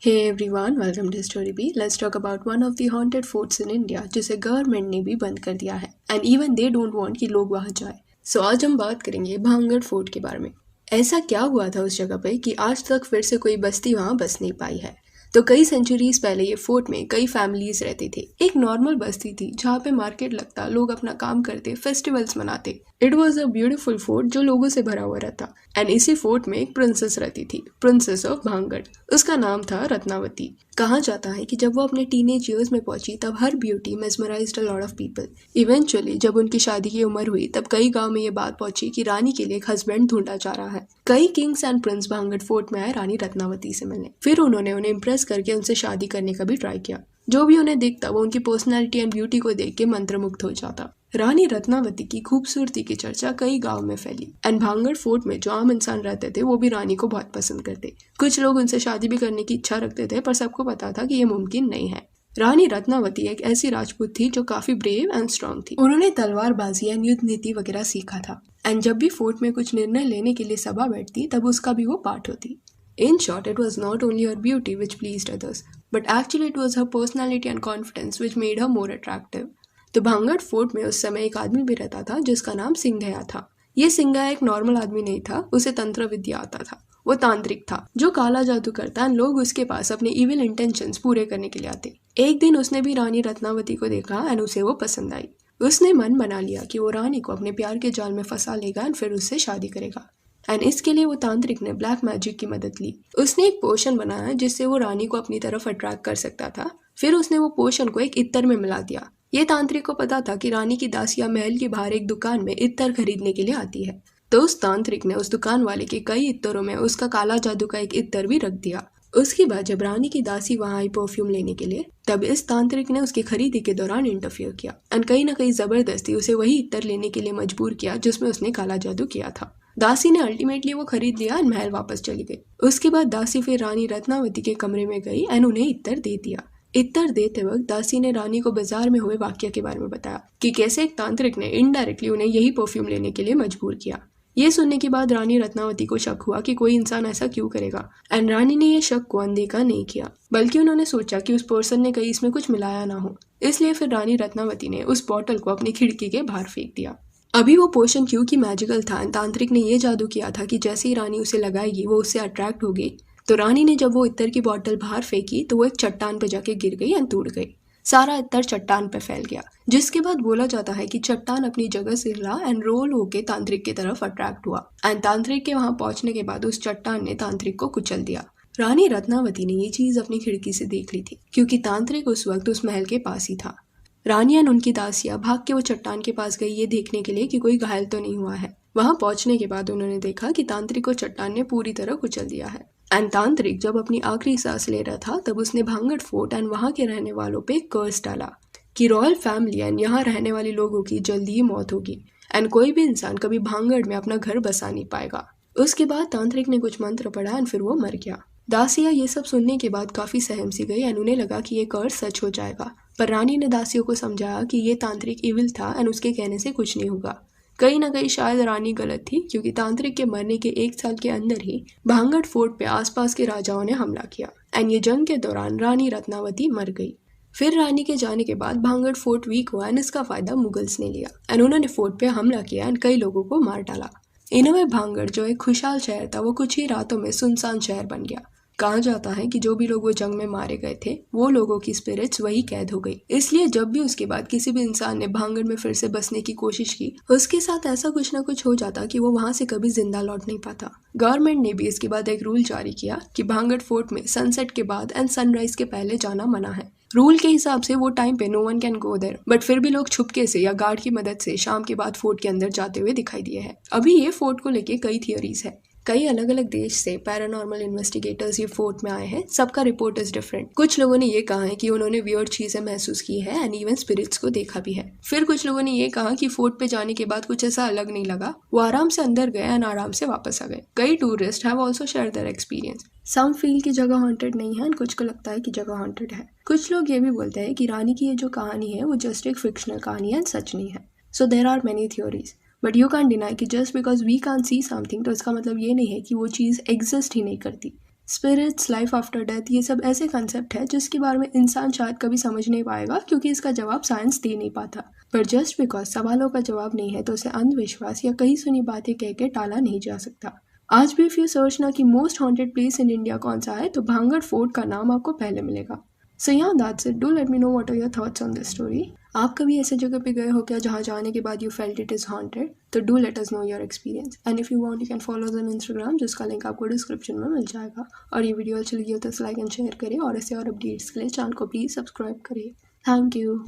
Hey everyone, welcome to Story B. Let's talk about one of the haunted forts in India जिसे government ने भी बंद कर दिया है and even they don't want कि लोग वहां जाए। सो आज हम बात करेंगे भांगड़ फोर्ट के बारे में। ऐसा क्या हुआ था उस जगह पे कि आज तक फिर से कोई बस्ती वहां बस नहीं पाई है। तो कई सेंचुरीज पहले ये फोर्ट में कई फैमिलीज रहती थी। एक नॉर्मल बस्ती थी जहाँ पे मार्केट लगता, लोग अपना काम करते, फेस्टिवल्स मनाते। It was a beautiful fort जो लोगों से भरा हुआ रहता। एंड इसी फोर्ट में एक प्रिंसेस रहती थी, प्रिंसेस ऑफ भांगड़। उसका नाम था रत्नावती। कहा जाता है कि जब वो अपने टीनेज ईयर्स में पहुंची तब her beauty mesmerised a lot of people. Eventually जब उनकी शादी की उम्र हुई तब कई गांव में ये बात पहुंची कि रानी के लिए एक हस्बैंड ढूंढा जा रहा है। कई kings and prince Bhangarh fort में आए रानी रत्नावती से मिलने। फिर उन्होंने उन्हें इम्प्रेस करके उनसे शादी करने का भी ट्राई किया। जो भी उन्हें देखता वो उनकी पर्सनैलिटी एंड ब्यूटी को देख के मंत्रमुग्ध हो जाता। रानी रत्नावती की खूबसूरती की चर्चा कई गांव में फैली एंड भांगड़ फोर्ट में जो आम इंसान रहते थे वो भी रानी को बहुत पसंद करते। कुछ लोग उनसे शादी भी करने की इच्छा रखते थे पर सबको पता था कि ये मुमकिन नहीं है। रानी रत्नावती एक ऐसी राजपूत थी जो काफी ब्रेव एंड स्ट्रांग थी। उन्होंने तलवारबाजी एंड युद्ध नीति वगैरह सीखा था एंड जब भी फोर्ट में कुछ निर्णय लेने के लिए सभा बैठती तब उसका भी वो पार्ट होती। In short, it was not only her beauty which pleased others, but actually it was her personality and confidence which made her more attractive. तो भांगड़ फोर्ट में उस समय एक आदमी भी रहता था जिसका नाम सिंघया था। ये सिंघया एक नॉर्मल आदमी नहीं था, उसे तंत्र विद्या आता था। वो तांत्रिक था जो काला जादू करता है। लोग उसके पास अपने इविल इंटेंशंस पूरे करने के लिए आते। एक दिन उसने भी रानी रत्नावती को देखा एंड उसे वो पसंद आई। उसने मन बना लिया कि वो रानी को अपने प्यार के जाल में फंसा लेगा एंड फिर उससे शादी करेगा। एंड इसके लिए वो तांत्रिक ने ब्लैक मैजिक की मदद ली। उसने एक पोशन बनाया जिससे वो रानी को अपनी तरफ अट्रैक्ट कर सकता था। फिर उसने वो पोशन को एक इत्तर में मिला दिया। ये तांत्रिक को पता था कि रानी की दासियां महल के बाहर एक दुकान में इत्तर खरीदने के लिए आती है। तो उस तांत्रिक ने उस दुकान वाले के कई इत्तरों में उसका काला जादू का एक इत्तर भी रख दिया। उसके बाद जब रानी की दासी वहां आई परफ्यूम लेने के लिए तब इस तांत्रिक ने उसकी खरीदी के दौरान इंटरफियर किया एंड कहीं ना कहीं जबरदस्ती उसे वही इत्तर लेने के लिए मजबूर किया जिसमें उसने काला जादू किया था। दासी ने अल्टीमेटली वो खरीद लिया एंड महल वापस चली गई। उसके बाद दासी फिर रानी रत्नावती के कमरे में गई एंड उन्हें इत्तर दे दिया। इत्तर देते वक्त दासी ने रानी को बाजार में हुए वाकया के बारे में बताया कि कैसे एक तांत्रिक ने इनडायरेक्टली उन्हें यही परफ्यूम लेने के लिए मजबूर किया। ये सुनने के बाद रानी रत्नावती को शक हुआ कि कोई इंसान ऐसा क्यों करेगा एंड रानी ने ये शक को अनदेखा नहीं किया बल्कि उन्होंने सोचा कि उस पर्सन ने कहीं इसमें कुछ मिलाया ना हो। इसलिए फिर रानी रत्नावती ने उस बॉटल को अपनी खिड़की के बाहर फेंक दिया। अभी वो पोशन क्योंकि मैजिकल था, तांत्रिक ने ये जादू किया था कि जैसे ही रानी उसे लगाएगी वो उससे अट्रैक्ट होगी। तो रानी ने जब वो इत्तर की बोतल बाहर फेंकी तो वो एक चट्टान पर जाके गिर गई एंड टूट गई। सारा इत्तर चट्टान पे फैल गया जिसके बाद बोला जाता है कि चट्टान अपनी जगह से हिला एंड रोल होके तांत्रिक की तरफ अट्रैक्ट हुआ एंड तांत्रिक के वहां पहुंचने के बाद उस चट्टान ने तांत्रिक को कुचल दिया। रानी रत्नावती ने ये चीज अपनी खिड़की से देख ली थी क्योंकि तांत्रिक उस वक्त उस महल के पास ही था। रानी एंड उनकी दासियां भाग के वो चट्टान के पास गई ये देखने के लिए कि कोई घायल तो नहीं हुआ है। वहां पहुंचने के बाद उन्होंने देखा कि तांत्रिक को चट्टान ने पूरी तरह कुचल दिया है एंड तांत्रिक जब अपनी आखिरी सांस ले रहा था तब उसने भांगड़ फोर्ट एंड वहां के रहने वालों पे कर्स डाला कि रॉयल फैमिली एंड यहाँ रहने वाले लोगों की जल्दी ही मौत होगी एंड कोई भी इंसान कभी भांगड़ में अपना घर बसा नहीं पाएगा। उसके बाद तांत्रिक ने कुछ मंत्र पढ़ा एंड फिर वो मर गया। दासियां ये सब सुनने के बाद काफी सहम सी गई एंड उन्हें लगा कि ये कर्स सच हो जाएगा। पर रानी ने दासियों को समझाया कि ये तांत्रिक इविल था एंड उसके कहने से कुछ नहीं होगा। कहीं ना कहीं शायद रानी गलत थी क्योंकि तांत्रिक के मरने के 1 साल के अंदर ही भांगड़ फोर्ट पे आसपास के राजाओं ने हमला किया एंड ये जंग के दौरान रानी रत्नावती मर गई। फिर रानी के जाने के बाद भांगड़ फोर्ट वीक हुआ एंड इसका फायदा मुगल्स ने लिया एंड उन्होंने फोर्ट पे हमला किया एंड कई लोगों को मार डाला। इन वे भांगड़ जो एक खुशहाल शहर था वो कुछ ही रातों में सुनसान शहर बन गया। कहा जाता है कि जो भी लोग वो जंग में मारे गए थे वो लोगों की स्पिरिट्स वही कैद हो गई। इसलिए जब भी उसके बाद किसी भी इंसान ने भांगड़ में फिर से बसने की कोशिश की उसके साथ ऐसा कुछ ना कुछ हो जाता कि वो वहां से कभी जिंदा लौट नहीं पाता। गवर्नमेंट ने भी इसके बाद एक रूल जारी किया कि भांगड़ फोर्ट में सनसेट के बाद एंड सनराइज के पहले जाना मना है। रूल के हिसाब से वो टाइम पे no one can go there but फिर भी लोग छुपके से या गार्ड की मदद से शाम के बाद फोर्ट के अंदर जाते हुए दिखाई दिए हैं। अभी ये फोर्ट को लेके कई थियोरीज है। कई अलग अलग देश से पैरानॉर्मल इन्वेस्टिगेटर्स ये फोर्ट में आए हैं। सबका रिपोर्ट इज डिफरेंट। कुछ लोगों ने ये कहा है कि उन्होंने वियर्ड चीजें महसूस की है एंड इवन स्पिरिट्स को देखा भी है। फिर कुछ लोगों ने ये कहा कि फोर्ट पे जाने के बाद कुछ ऐसा अलग नहीं लगा, वो आराम से अंदर गए एंड आराम से वापस आ गए। कई tourist have also share their experience. Some feel की जगह हॉन्टेड नहीं है एंड कुछ को लगता है कि जगह हॉन्टेड है। कुछ लोग ये भी बोलते हैं कि रानी की ये जो कहानी है वो जस्ट एक फिक्शनल कहानी है एंड सच नहीं है। So there are many theories but you can deny कि just because we can see something तो इसका मतलब ये नहीं है कि वो चीज़ एग्जिस्ट ही नहीं करती। स्पिरिट्स, लाइफ आफ्टर डेथ, ये सब ऐसे कंसेप्ट है जिसके बारे में इंसान शायद कभी समझ नहीं पाएगा क्योंकि इसका जवाब साइंस दे नहीं पाता। पर जस्ट बिकॉज सवालों का जवाब नहीं है तो उसे अंधविश्वास या कहीं सुनी बातें कह के टाला नहीं जा सकता। आज भी इफ यू सर्च ना कि most haunted place in India कौन सा है तो भांगड़ फोर्ट का नाम आपको पहले मिलेगा। So yeah that's it, do let me know what are your thoughts on this story. आप कभी ऐसे जगह पे गए हो क्या जहाँ जाने के बाद you felt it is haunted? तो do let us know your experience and if you want you can follow on Instagram जिसका लिंक आपको डिस्क्रिप्शन में मिल जाएगा। और ये वीडियो अच्छी लगी हो तो लाइक एंड शेयर करें और ऐसे और अपडेट्स के लिए चैनल को प्लीज़ सब्सक्राइब करें। Thank you.